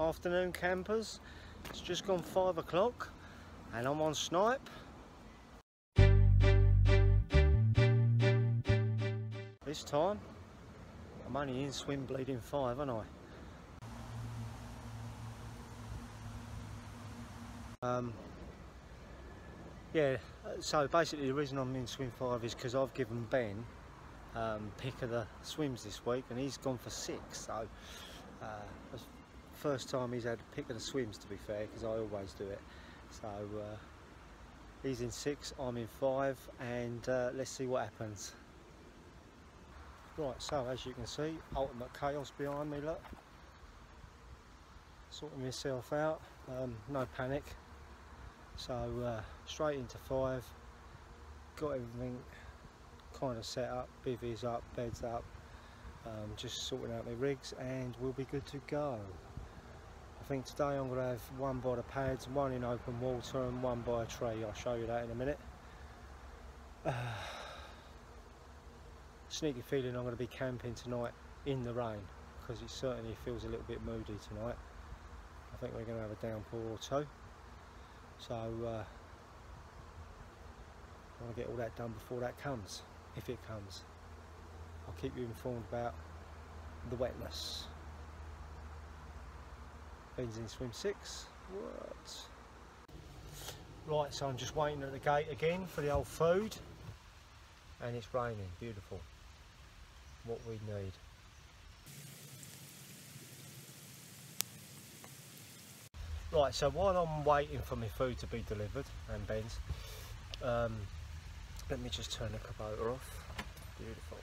afternoon campers. It's just gone 5 o'clock and I'm on Snipe. This time I'm only in swim bleeding 5, aren't I? Yeah, so basically the reason I'm in swim 5 is because I've given Ben pick of the swims this week and he's gone for 6, so it's the first time he's had a pick of the swims, to be fair, because I always do it. So he's in 6, I'm in 5, and let's see what happens. Right, so as you can see, ultimate chaos behind me, look. Sorting myself out, no panic. So straight into 5, got everything kind of set up, bivvies up, beds up, just sorting out my rigs and we'll be good to go. I think today I'm going to have one by the pads, one in open water and one by a tree. I'll show you that in a minute. Sneaky feeling I'm going to be camping tonight in the rain because it certainly feels a little bit moody tonight. I think we're going to have a downpour or two. So I want to get all that done before that comes, if it comes. I'll keep you informed about the wetness. Ben's in swim 6. What? Right, so I'm just waiting at the gate again for the old food. And it's raining, beautiful. What we need. Right, so while I'm waiting for my food to be delivered, and Ben's, let me just turn the Kubota off. Beautiful.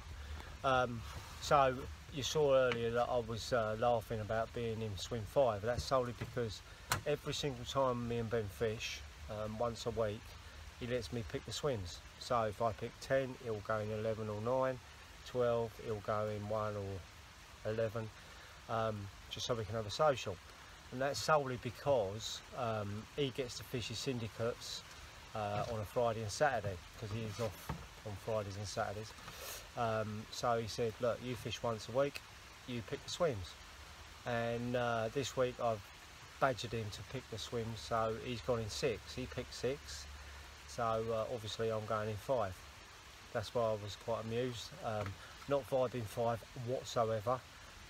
So you saw earlier that I was laughing about being in swim 5. That's solely because every single time me and Ben fish, once a week, he lets me pick the swims. So if I pick 10, he'll go in 11 or 9, 12, he'll go in 1 or 11, just so we can have a social. And that's solely because he gets to fish his syndicates on a Friday and Saturday, because he is off on Fridays and Saturdays. So he said, look, you fish once a week, you pick the swims. And this week I've badgered him to pick the swims, so he's gone in 6. He picked 6, so obviously I'm going in 5. That's why I was quite amused. Not vibing 5 whatsoever.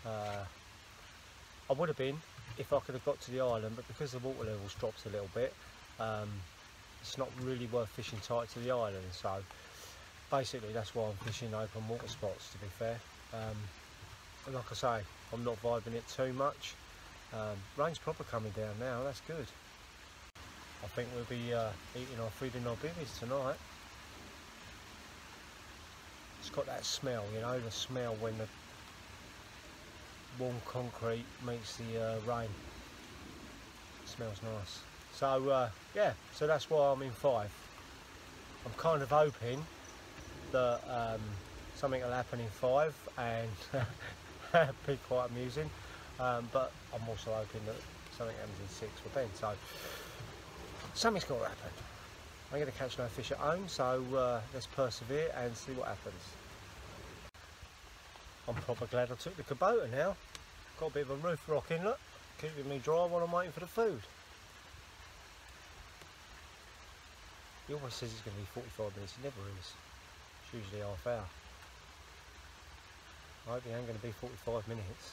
I would have been if I could have got to the island, but because the water levels dropped a little bit, it's not really worth fishing tight to the island. So basically that's why I'm fishing open water spots, to be fair. Like I say, I'm not vibing it too much. Rain's proper coming down now, that's good. I think we'll be eating our food in our bivvies tonight. It's got that smell, you know, the smell when the warm concrete meets the rain. It smells nice. So yeah, so that's why I'm in 5. I'm kind of hoping that something will happen in 5 and be quite amusing, but I'm also hoping that something happens in 6 for Ben, so something's got to happen. I'm going to catch no fish at home, so let's persevere and see what happens. I'm proper glad I took the Kubota now. Got a bit of a roof rocking, look, keeping me dry while I'm waiting for the food. He always says it's going to be 45 minutes, it never is. It's usually half hour. I hope it ain't going to be 45 minutes.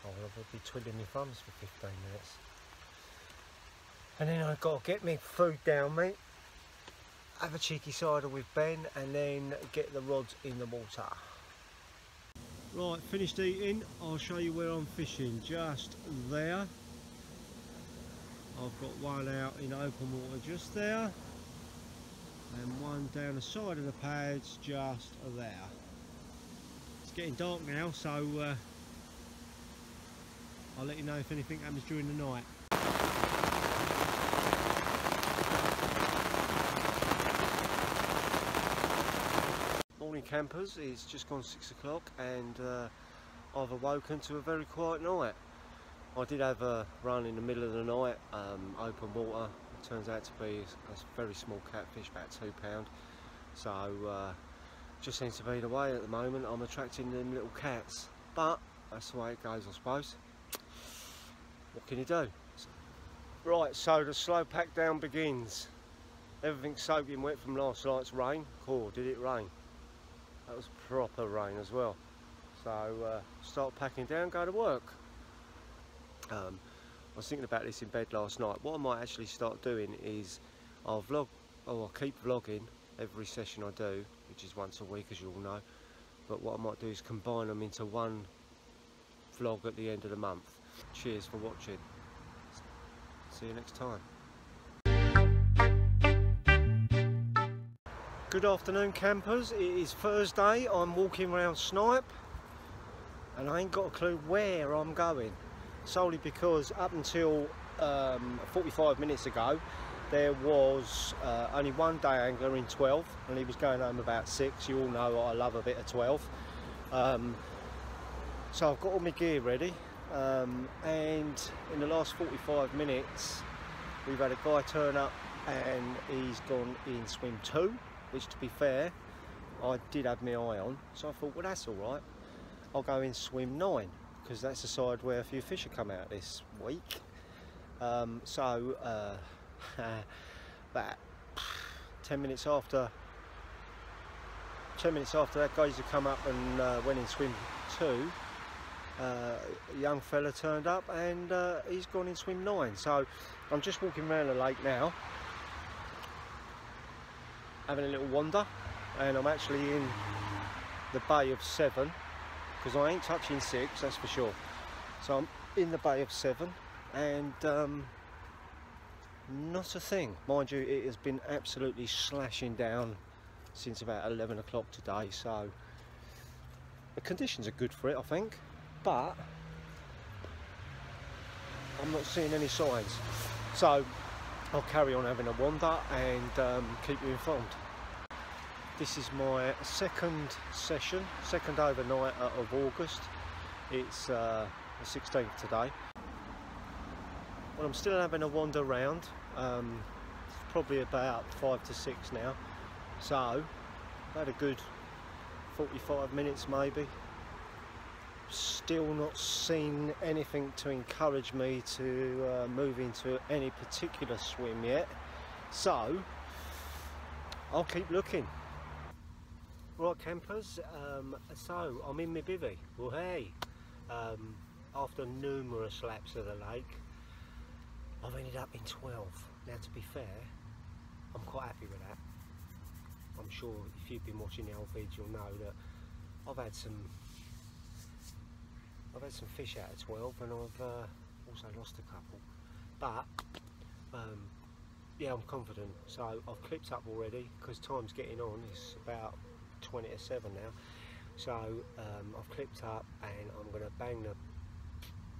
I will be twiddling my thumbs for 15 minutes. And then I've got to get me food down, mate. Have a cheeky cider with Ben and then get the rods in the water. Right, finished eating. I'll show you where I'm fishing. Just there. I've got one out in open water just there. And one down the side of the pads just there. It's getting dark now, so I'll let you know if anything happens during the night. Morning campers, it's just gone 6 o'clock and I've awoken to a very quiet night. I did have a run in the middle of the night, open water. It turns out to be a very small catfish, about £2. So just seems to be the way at the moment. I'm attracting them little cats, but that's the way it goes, I suppose. can you do? Right, so the slow pack down begins. Everything's soaking wet from last night's rain. Cool, did it rain? That was proper rain as well. So start packing down, go to work. I was thinking about this in bed last night. What I might actually start doing is I'll keep vlogging every session I do, which is once a week, as you all know. But what I might do is combine them into one vlog at the end of the month. Cheers for watching. See you next time. Good afternoon, campers. It is Thursday. I'm walking around Snipe and I ain't got a clue where I'm going, solely because up until 45 minutes ago there was only one day angler in 12 and he was going home about 6. You all know I love a bit of 12. So I've got all my gear ready, and in the last 45 minutes we've had a guy turn up and he's gone in swim 2, which, to be fair, I did have my eye on, so I thought, well, that's all right. I'll go in swim 9 because that's the side where a few fish have come out this week. About 10 minutes after that guy's had come up and went in swim 2, a young fella turned up and he's gone in swim 9. So I'm just walking around the lake now, having a little wander, and I'm actually in the bay of 7 because I ain't touching 6, that's for sure. So I'm in the bay of 7 and not a thing. Mind you, it has been absolutely slashing down since about 11 o'clock today, so the conditions are good for it, I think, but I'm not seeing any signs. So I'll carry on having a wander and keep you informed. This is my second session, second overnight of August. It's the 16th today. Well, I'm still having a wander around. It's probably about 5 to 6 now. So I've had a good 45 minutes maybe. Still not seen anything to encourage me to move into any particular swim yet, so I'll keep looking. Right, campers, so I'm in my bivvy. Well, hey, after numerous laps of the lake I've ended up in 12. Now, to be fair, I'm quite happy with that. I'm sure if you've been watching the old vids you'll know that I've had some fish out of 12 and I've also lost a couple, but yeah, I'm confident. So I've clipped up already because time's getting on. It's about 20 to 7 now, so I've clipped up and I'm going to bang the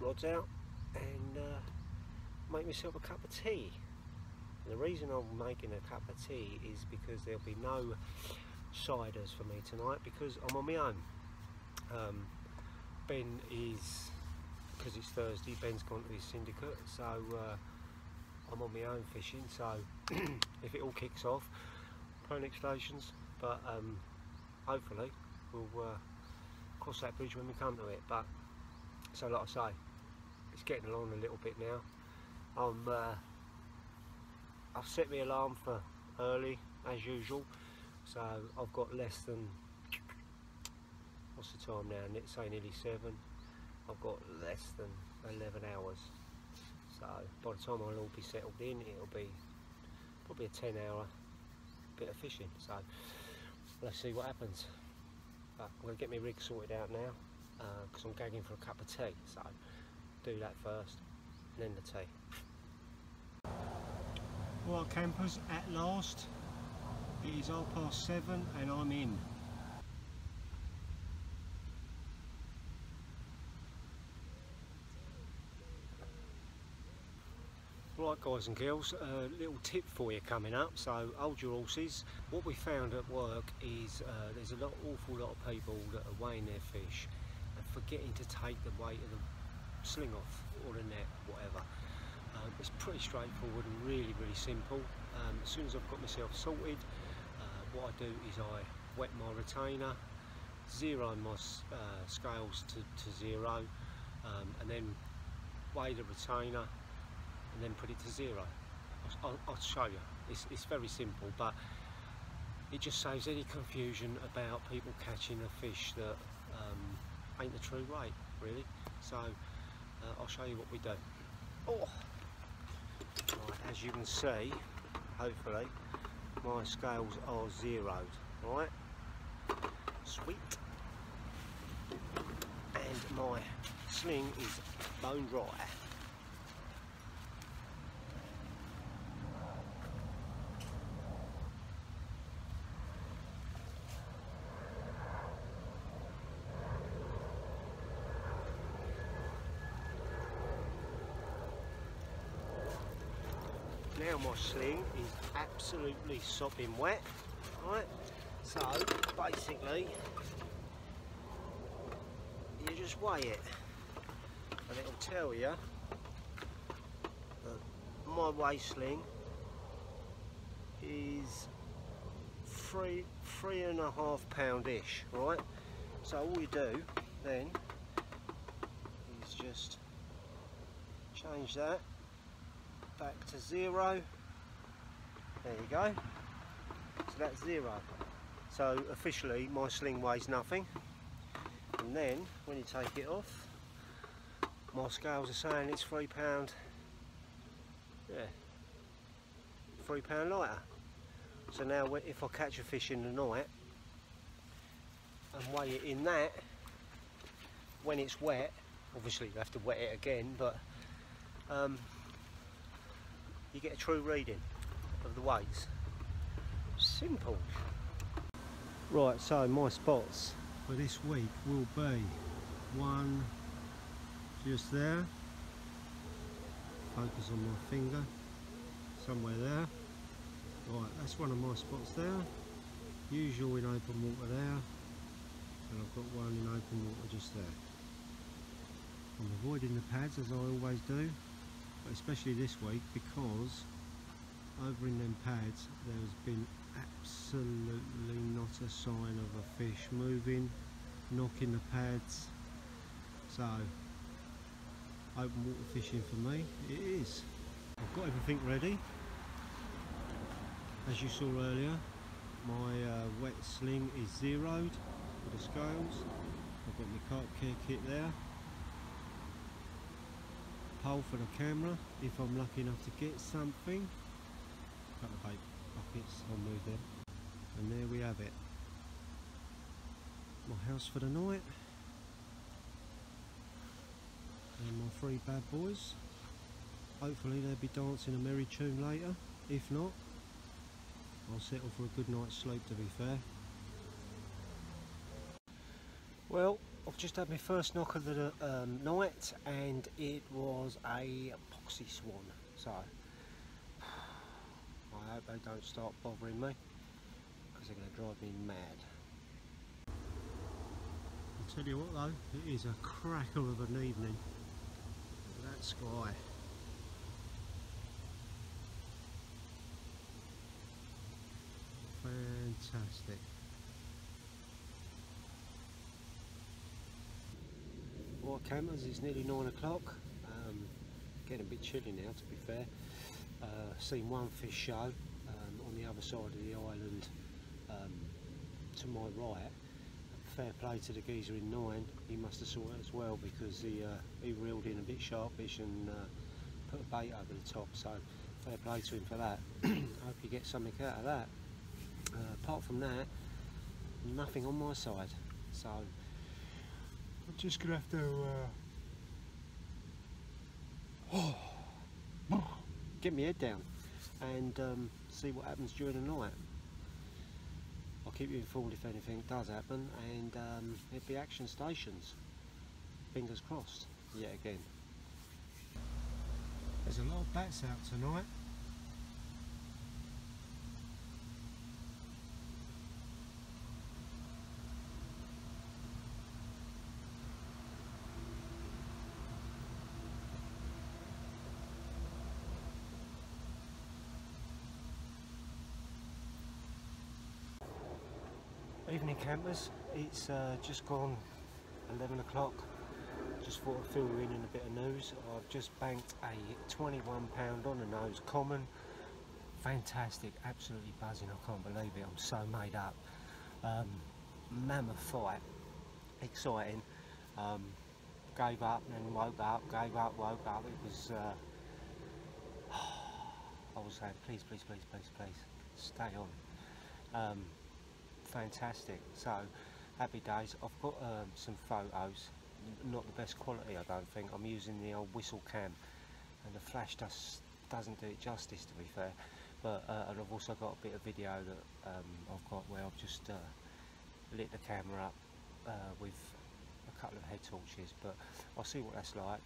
rods out and make myself a cup of tea. And the reason I'm making a cup of tea is because there'll be no ciders for me tonight because I'm on my own. Ben is, because it's Thursday, Ben's gone to his syndicate, so I'm on my own fishing. So if it all kicks off, panic stations, but hopefully we'll cross that bridge when we come to it. But so, like I say, it's getting along a little bit now. I've set my alarm for early as usual, so I've got less than, what's the time now? It's say nearly 7. I've got less than 11 hours. So by the time I'll all be settled in, it'll be probably a 10-hour bit of fishing. So let's see what happens. But I'm going to get my rig sorted out now because I'm gagging for a cup of tea. So do that first and then the tea. Right, campers, at last it is 7:30 and I'm in. Right, guys and girls, a little tip for you coming up, so hold your horses. What we found at work is there's an awful lot of people that are weighing their fish and forgetting to take the weight of the sling off or the net, whatever. It's pretty straightforward and really simple. As soon as I've got myself sorted, what I do is I wet my retainer, zero my scales to 0, and then weigh the retainer and then put it to 0. I'll show you. It's very simple, but it just saves any confusion about people catching a fish that ain't the true weight, really. So I'll show you what we do. Oh. Right, as you can see, hopefully, my scales are zeroed. Right, sweet. And my sling is bone dry. Now my sling is absolutely sopping wet, right? So basically, you just weigh it, and it'll tell you that my weight sling is three and a half pound-ish, right? So all you do then is just change that back to 0. There you go. So that's 0. So officially my sling weighs nothing. And then when you take it off, my scales are saying it's £3. Yeah, £3 lighter. So now if I catch a fish in the night and weigh it in that, when it's wet, obviously you have to wet it again, but you get a true reading of the weights. Simple. Right, so my spots for this week will be one just there, focus on my finger, somewhere there. Right, that's one of my spots there, usual in open water there, and I've got one in open water just there. I'm avoiding the pads as I always do, but especially this week because over in them pads there's been absolutely not a sign of a fish moving, knocking the pads. So open water fishing for me it is. I've got everything ready. As you saw earlier, my wet sling is zeroed with the scales. I've got my carp care kit there, pole for the camera if I'm lucky enough to get something, a couple of bait buckets, I'll move them, and there we have it, my house for the night and my 3 bad boys. Hopefully they'll be dancing a merry tune later. If not, I'll settle for a good night's sleep, to be fair. Well, I've just had my first knock of the night and it was a poxy swan, so I hope they don't start bothering me because they're going to drive me mad. I'll tell you what though, it is a cracker of an evening. Look at that sky. Fantastic. Well, campers, it's nearly 9 o'clock. Getting a bit chilly now, to be fair. Seen one fish show on the other side of the island to my right. Fair play to the geezer in 9. He must have saw it as well because he reeled in a bit sharpish and put a bait over the top. So fair play to him for that. Hope you get something out of that. Apart from that, nothing on my side. So I'm just gonna have to get my head down and see what happens during the night. I'll keep you informed if anything does happen, and it'll be action stations. Fingers crossed, yet again. There's a lot of bats out tonight. Evening campers, it's just gone 11 o'clock, Just thought I'd fill you in a bit of news. I've just banked a £21 on the nose common. Fantastic, absolutely buzzing, I can't believe it, I'm so made up. Mammoth fight, exciting. Gave up and then woke up, gave up, woke up. It was, I was saying, please, please, please, please, please, stay on. Fantastic, so happy days. I've got some photos, not the best quality I don't think. I'm using the old whistle cam and the flash doesn't do it justice, to be fair. But and I've also got a bit of video that I've got where I've just lit the camera up with a couple of head torches, but I'll see what that's like.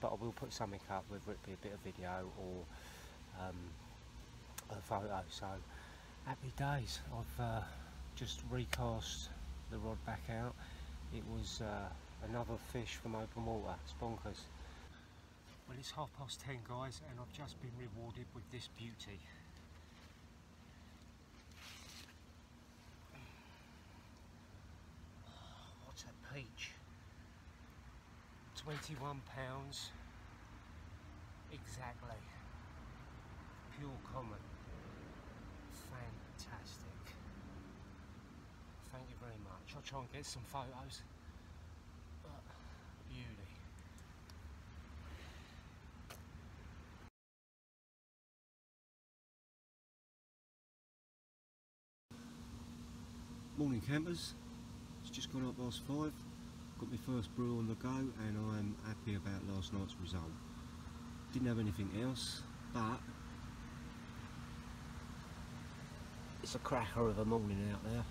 But I will put something up, whether it be a bit of video or a photo. So happy days. I've just recast the rod back out. It was another fish from open water. It's bonkers. Well, it's 10:30, guys, and I've just been rewarded with this beauty. Oh, what's a peach? £21 exactly. Pure common. Fantastic. Thank you very much. I'll try and get some photos. But beauty. Morning campers, it's just gone up past 5, got my first brew on the go and I'm happy about last night's result. Didn't have anything else, but it's a cracker of a morning out there.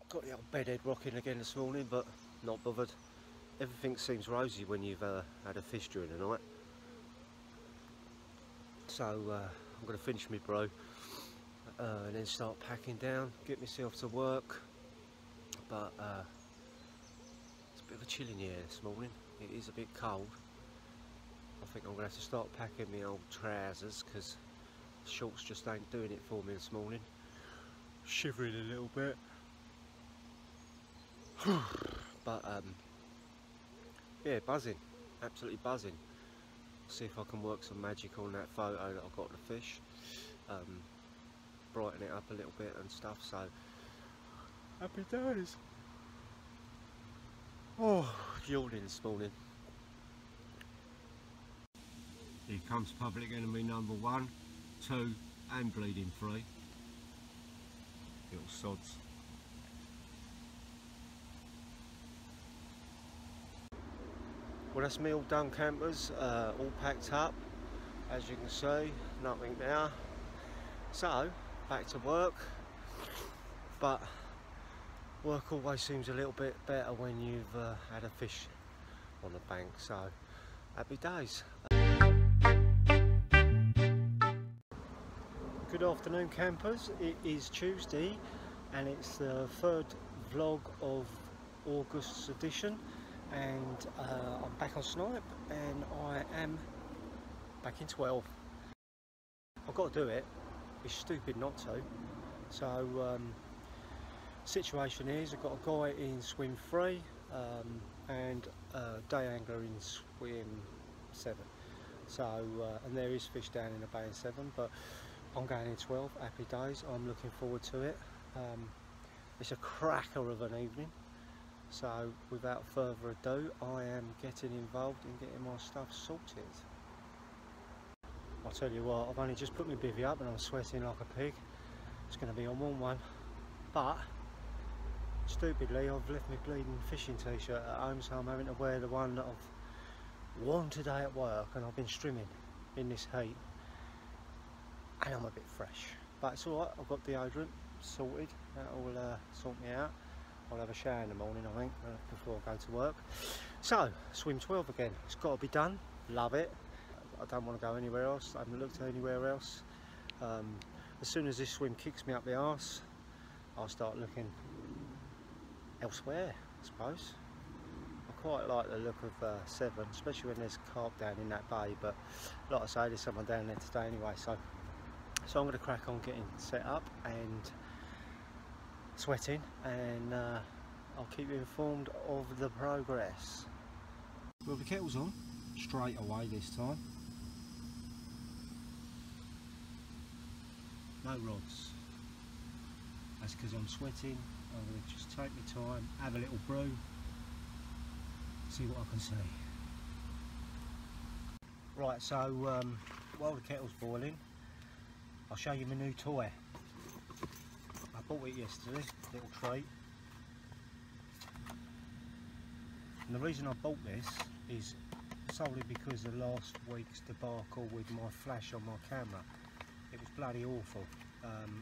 Got the old bedhead rocking again this morning, but not bothered. Everything seems rosy when you've had a fish during the night. So I'm going to finish my brew and then start packing down, get myself to work. But it's a bit of a chill in the air this morning. It is a bit cold. I think I'm going to have to start packing my old trousers because shorts just ain't doing it for me this morning. Shivering a little bit. But yeah, buzzing, absolutely buzzing. See if I can work some magic on that photo that I got of the fish, brighten it up a little bit and stuff. So happy days. Oh, yawning this morning. Here comes public enemy number 1, 2 and bleeding 3. Little sods. Well, that's me all done, campers, all packed up, as you can see, nothing now. So, back to work, but work always seems a little bit better when you've had a fish on the bank, so happy days. Good afternoon, campers. It is Tuesday and it's the 3rd vlog of August's edition. And I'm back on Snipe and I am back in 12. I've got to do it, it's stupid not to. So situation is I've got a guy in swim 3 and a day angler in swim 7. So and there is fish down in the bay in 7, but I'm going in 12. Happy days, I'm looking forward to it. It's a cracker of an evening. So without further ado, I am getting involved in getting my stuff sorted. I'll tell you what, I've only just put my bivvy up and I'm sweating like a pig. It's going to be a warm one, but stupidly I've left my bleeding fishing t-shirt at home, so I'm having to wear the one that I've worn today at work, and I've been strimming in this heat and I'm a bit fresh. but it's alright, I've got deodorant sorted, that'll sort me out. I'll have a shower in the morning, I think, before I go to work. So, swim 12 again, it's got to be done, love it. I don't want to go anywhere else, I haven't looked anywhere else. As soon as this swim kicks me up the arse, I'll start looking elsewhere, I suppose. I quite like the look of Severn, especially when there's carp down in that bay, but like I say, there's someone down there today anyway, so I'm going to crack on getting set up and sweating, and I'll keep you informed of the progress. Well, the kettle's on straight away this time. No rods. That's because I'm sweating. I'm going to just take my time, have a little brew, see what I can see. Right, so while the kettle's boiling, I'll show you my new toy. I bought it yesterday, little treat. And the reason I bought this is solely because of last week's debacle with my flash on my camera. It was bloody awful.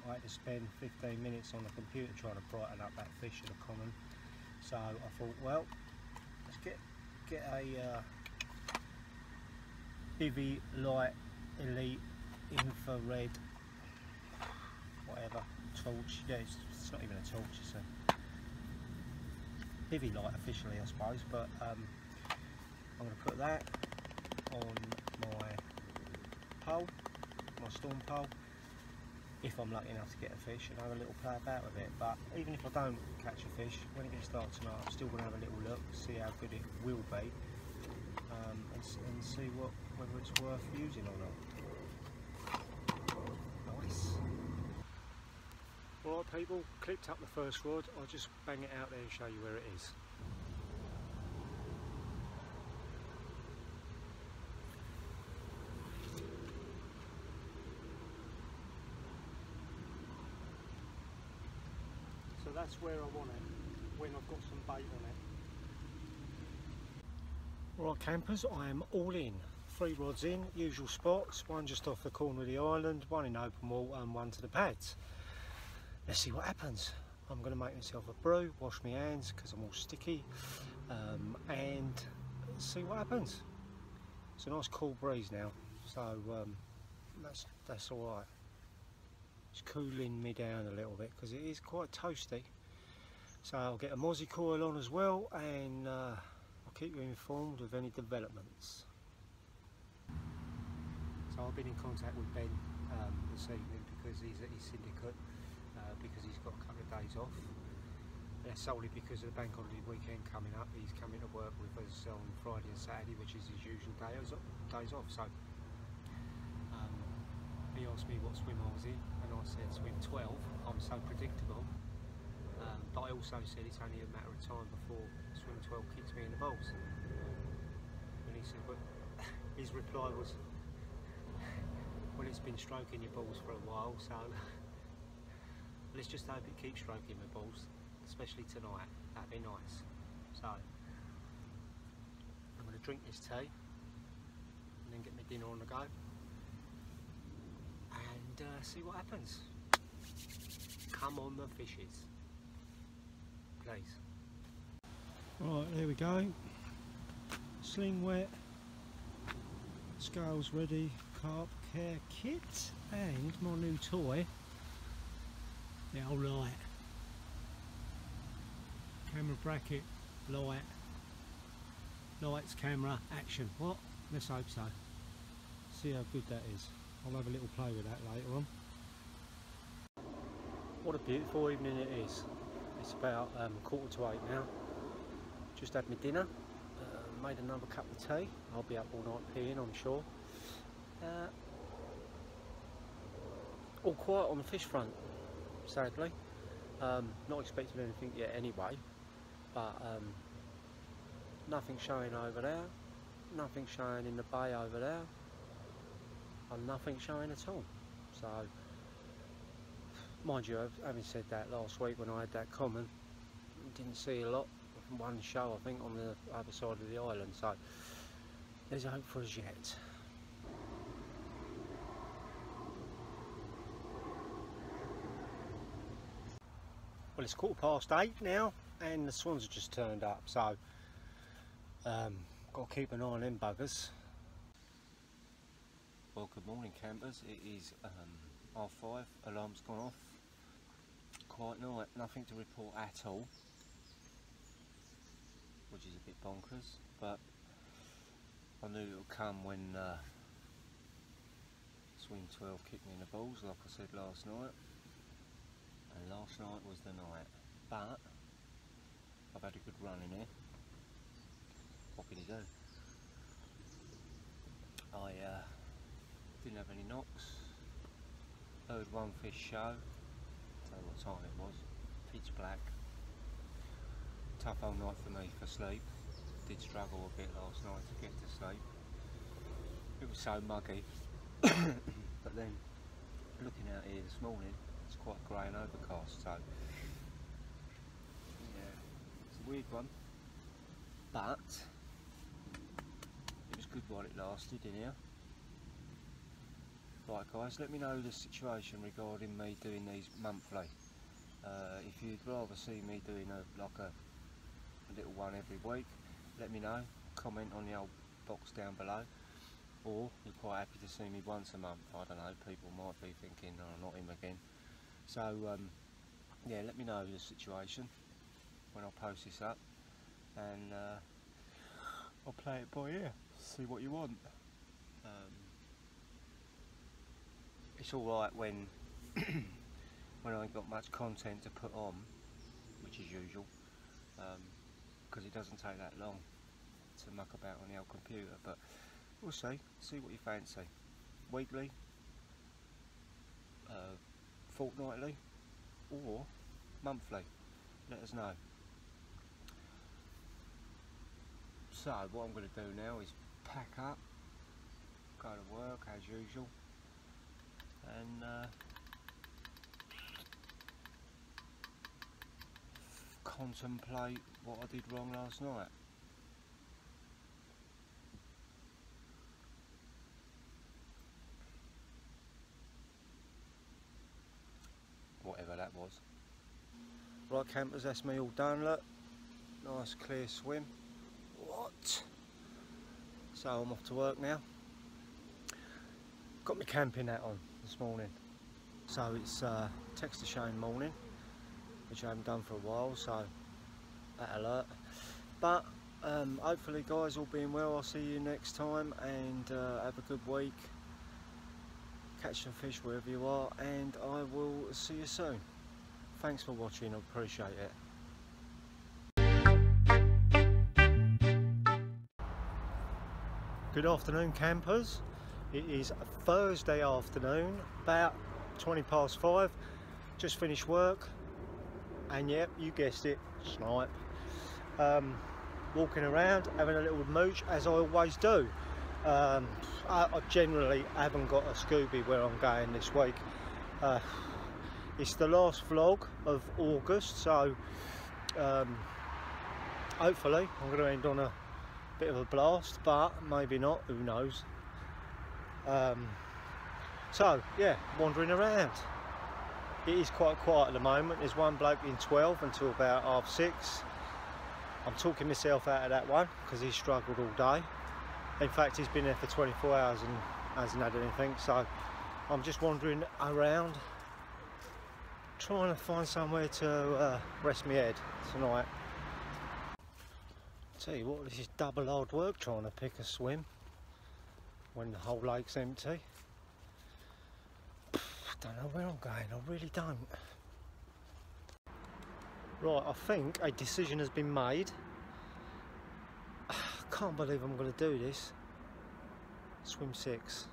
I had to spend 15 minutes on the computer trying to brighten up that fish in the common. So I thought, well, let's get a Bivy Light Elite infrared whatever torch. Yeah, it's not even a torch, it's a Bivy light officially, I suppose, but I'm going to put that on my pole, my storm pole, if I'm lucky enough to get a fish, and have a little play about with it. But even if I don't catch a fish, when it gets dark tonight, I'm still going to have a little look, see how good it will be, and see whether it's worth using or not. Nice. Alright people, clipped up the first rod, I'll just bang it out there and show you where it is. So that's where I want it, when I've got some bait on it. Right campers, I am all in. 3 rods in, usual spots, one just off the corner of the island, one in open water and one to the pads. Let's see what happens. I'm going to make myself a brew, wash my hands because I'm all sticky, and see what happens. It's a nice cool breeze now, so that's alright. It's cooling me down a little bit because it is quite toasty. So I'll get a mozzie coil on as well, and I'll keep you informed of any developments. So I've been in contact with Ben this evening because he's at his syndicate, because he's got a couple of days off. That's solely because of the bank holiday weekend coming up. He's coming to work with us on Friday and Saturday, which is his usual days off. So he asked me what swim I was in, and I said swim 12. I'm so predictable. But I also said it's only a matter of time before swim 12 kicks me in the balls. And he said, well, his reply was, well, it's been stroking your balls for a while, so let's just hope it keeps stroking my balls, especially tonight. That'd be nice. So I'm going to drink this tea and then get my dinner on the go and see what happens. Come on the fishes, please. Right, there we go. Sling wet, scales ready, carp care kit, and my new toy, the old light. Camera bracket, light, lights, camera, action. What? Let's hope so. See how good that is. I'll have a little play with that later on. What a beautiful evening it is. It's about 7:45 now. Just had my dinner, made another cup of tea. I'll be up all night peeing, I'm sure. All quiet on the fish front, sadly. Not expecting anything yet anyway, but nothing showing over there, nothing showing in the bay over there, and nothing showing at all. So, mind you, having said that, last week when I had that common, didn't see a lot. One show, I think, on the other side of the island, so there's hope for us yet. Well, it's 8:15 now and the swans have just turned up, so got to keep an eye on them buggers. Well, good morning campers. It is 5:30, alarm's gone off. Quiet night, nothing to report at all, which is a bit bonkers, but I knew it would come when swing 12 kicked me in the balls, like I said last night, and last night was the night. But I've had a good run in here. What can you do? I didn't have any knocks, heard one fish show, don't know what time it was, pitch black. Tough old night for me for sleep. Did struggle a bit last night to get to sleep. It was so muggy. But then looking out here this morning, it's quite grey and overcast, so yeah, it's a weird one, but it was good while it lasted in here. Right guys, let me know the situation regarding me doing these monthly. If you'd rather see me doing a little one every week, let me know, comment on the old box down below, or you're quite happy to see me once a month. I don't know, people might be thinking, oh, not him again. So yeah, let me know the situation when I post this up, and I'll play it by ear, see what you want. It's alright when when I ain't got much content to put on, which is usual, because it doesn't take that long to muck about on the old computer, but we'll see what you fancy. Weekly, fortnightly, or monthly, let us know. So what I'm going to do now is pack up, go to work as usual, and contemplate what I did wrong last night. Whatever that was. Right campers, that's me all done, look. Nice clear swim. What? So I'm off to work now. Got my camping hat on this morning. So it's Texture Shane morning, which I haven't done for a while, so that alert. But hopefully guys, all being well, I'll see you next time, and have a good week. Catch some fish wherever you are, and I will see you soon. Thanks for watching, I appreciate it. Good afternoon campers. It is Thursday afternoon, about 5:20. Just finished work, and yep, you guessed it, snipe. Walking around, having a little mooch, as I always do. I generally haven't got a Scooby where I'm going this week. It's the last vlog of August, so hopefully I'm going to end on a bit of a blast, but maybe not, who knows. So yeah, wandering around. It is quite quiet at the moment. There's one bloke in 12 until about 6:30. I'm talking myself out of that one because he struggled all day. In fact, he's been there for 24 hours and hasn't had anything, so I'm just wandering around trying to find somewhere to rest my head tonight. Tell you what, this is double hard work trying to pick a swim when the whole lake's empty. I don't know where I'm going, I really don't. Right, I think a decision has been made. I can't believe I'm going to do this. Swim 6.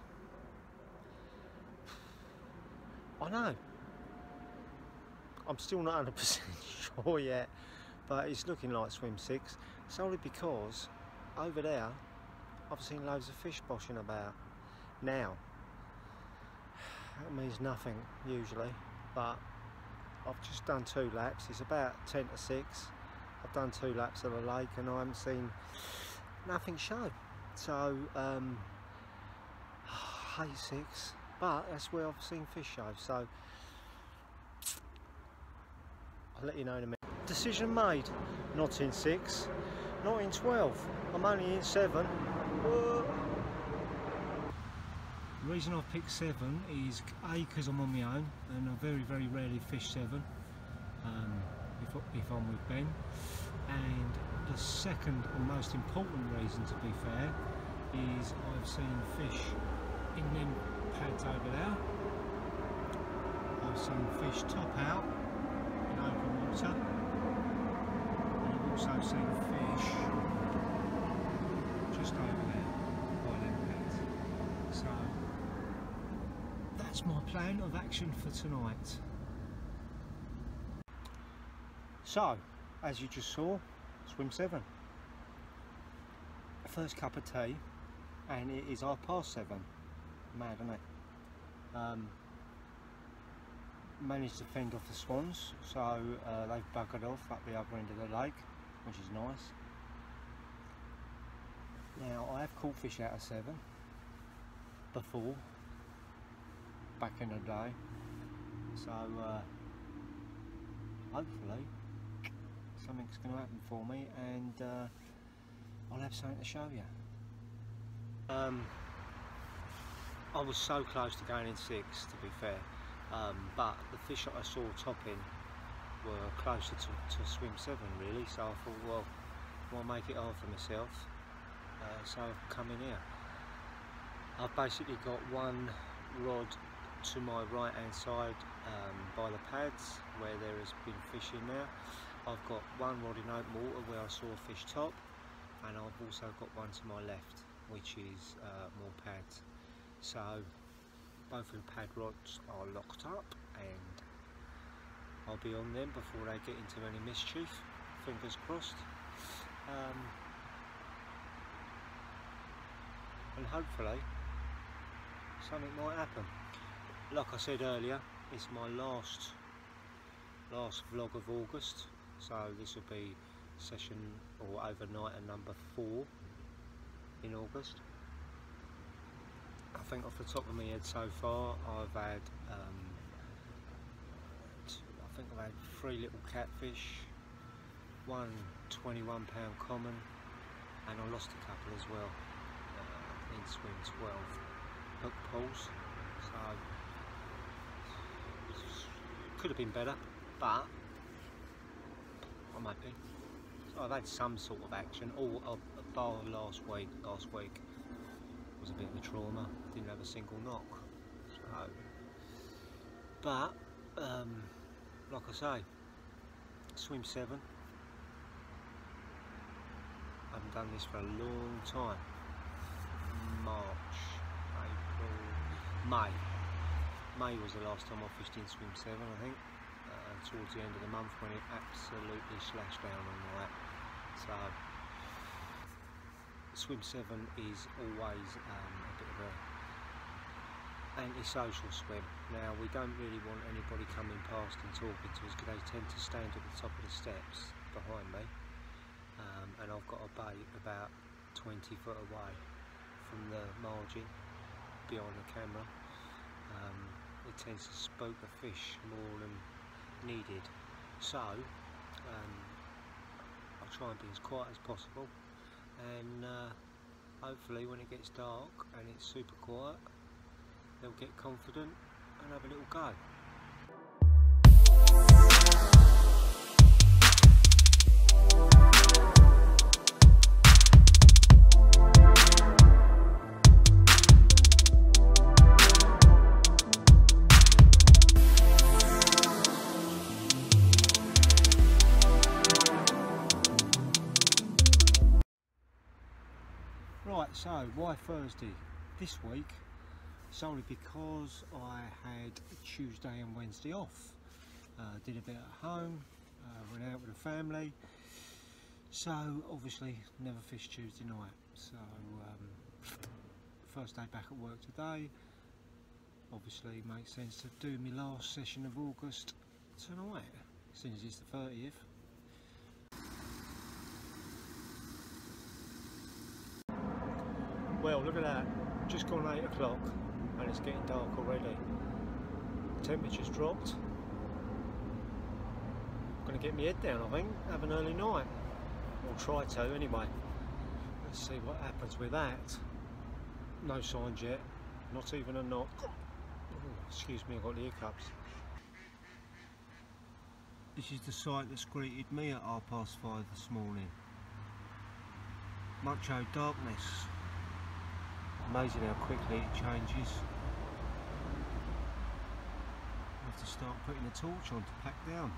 I know. I'm still not 100% sure yet, but it's looking like swim 6. Solely because over there I've seen loads of fish boshing about. Now, that means nothing usually, but I've just done 2 laps. It's about 10 to 6. I've done 2 laps of the lake and I haven't seen nothing show. So I hate 6, but that's where I've seen fish show. So I I'll let you know in a minute. Decision made. Not in 6, not in 12. I'm only in 7. The reason I've picked 7 is A, because I'm on my own and I very rarely fish 7 if I'm with Ben, and the second and most important reason, to be fair, is I've seen fish in them pads over there. I've seen fish top out in open water, and I've also seen fish just over there by them pads. So that's my plan of action for tonight. So, as you just saw, swim 7. First cup of tea, and it is 7:30. Mad, isn't it? Managed to fend off the swans, so they've buggered off up the other end of the lake, which is nice. Now, I have caught fish out of 7 before, back in the day, so hopefully something's going to happen for me, and I'll have something to show you. I was so close to going in 6, to be fair, but the fish that I saw topping were closer to swim 7 really, so I thought, well, I'll make it hard for myself, so I've come in here. I've basically got one rod to my right hand side by the pads where there has been fish in there. I've got one rod in open water where I saw a fish top, and I've also got one to my left which is more pads. So both of the pad rods are locked up and I'll be on them before they get into any mischief, fingers crossed. And hopefully something might happen. Like I said earlier, it's my last vlog of August, so this will be session or overnight at number 4 in August. I think off the top of my head so far I've had I've had 3 little catfish, one 21 pound common, and I lost a couple as well in swim 12 hook pulls, so could have been better, but I'm happy. So I've had some sort of action, all bar last week. Last week was a bit of a trauma, didn't have a single knock, so, but like I say, swim 7, I haven't done this for a long time. March, April, May was the last time I fished in swim 7, I think, towards the end of the month when it absolutely slashed down on that. So swim 7 is always a bit of a antisocial swim. Now, we don't really want anybody coming past and talking to us because they tend to stand at the top of the steps behind me, and I've got a bait about 20 foot away from the margin behind the camera. It tends to spook the fish more than needed, so I'll try and be as quiet as possible, and hopefully when it gets dark and it's super quiet they'll get confident and have a little go. Right, so why Thursday this week? Solely because I had Tuesday and Wednesday off. Did a bit at home, went out with the family, so obviously never fished Tuesday night. So first day back at work today, obviously makes sense to do my last session of August tonight, since it's the 30th. Well, look at that, just gone 8 o'clock and it's getting dark already. The temperature's dropped. I'm going to get my head down, I think, have an early night. Or try to anyway. Let's see what happens with that. No signs yet, not even a knock. Oh, excuse me, I've got the hiccups. This is the sight that's greeted me at 5:30 this morning. Mucho darkness. Amazing how quickly it changes. I have to start putting the torch on to pack down.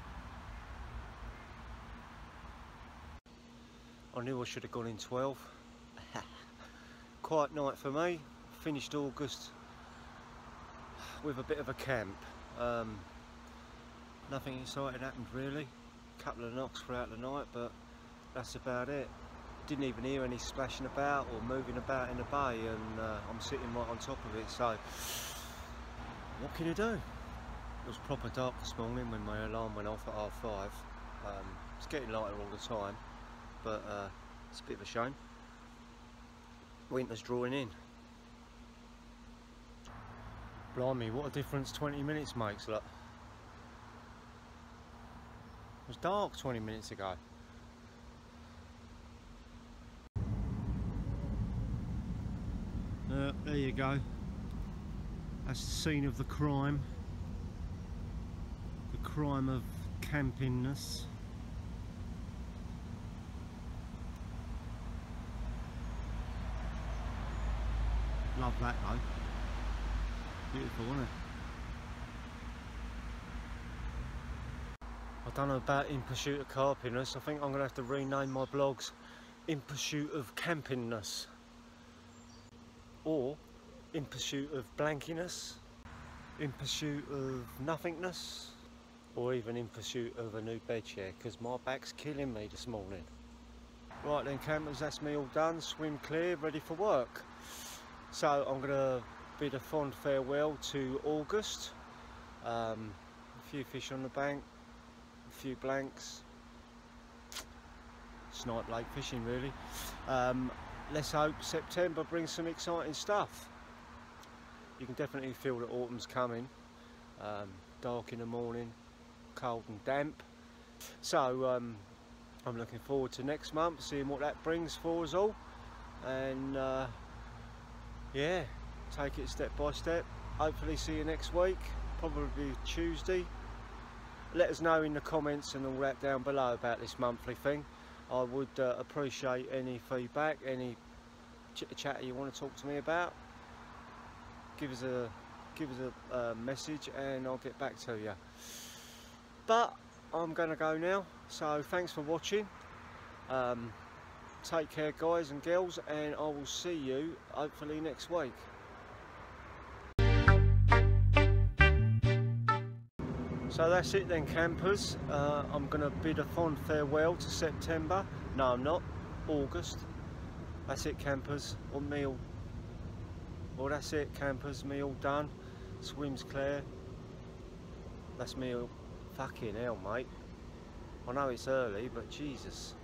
I knew I should have gone in 12. Quiet night for me. Finished August with a bit of a camp. Nothing exciting happened really. A couple of knocks throughout the night, but that's about it. Didn't even hear any splashing about or moving about in the bay, and I'm sitting right on top of it, so what can you do? It was proper dark this morning when my alarm went off at 5:30. It's getting lighter all the time, but it's a bit of a shame. Winter's drawing in. Blimey, what a difference 20 minutes makes, look. It was dark 20 minutes ago. There you go. That's the scene of the crime. The crime of campingness. Love that though. Beautiful, isn't it? I don't know about In Pursuit of Carpiness. I think I'm going to have to rename my blogs In Pursuit of Campingness. Or In Pursuit of Blankiness. In Pursuit of Nothingness. Or even In Pursuit of a new bed chair, because my back's killing me this morning. Right then campers, that's me all done. Swim clear, ready for work. So I'm going to bid a fond farewell to August. A few fish on the bank, a few blanks. Snipe Lake fishing really. Let's hope September brings some exciting stuff. You can definitely feel that autumn's coming. Dark in the morning, cold and damp. So I'm looking forward to next month, seeing what that brings for us all. And yeah, take it step by step. Hopefully see you next week, probably Tuesday. Let us know in the comments and all that down below about this monthly thing. I would appreciate any feedback, any chitter chatter you want to talk to me about. Give us a message and I'll get back to you. But I'm going to go now, so thanks for watching. Take care guys and girls, and I will see you hopefully next week. So that's it then campers. I'm going to bid a fond farewell to September. No I'm not, August. That's it campers, on me all. Well that's it campers, me all done. Swim's clear. That's me all. Fucking hell mate. I know it's early but Jesus.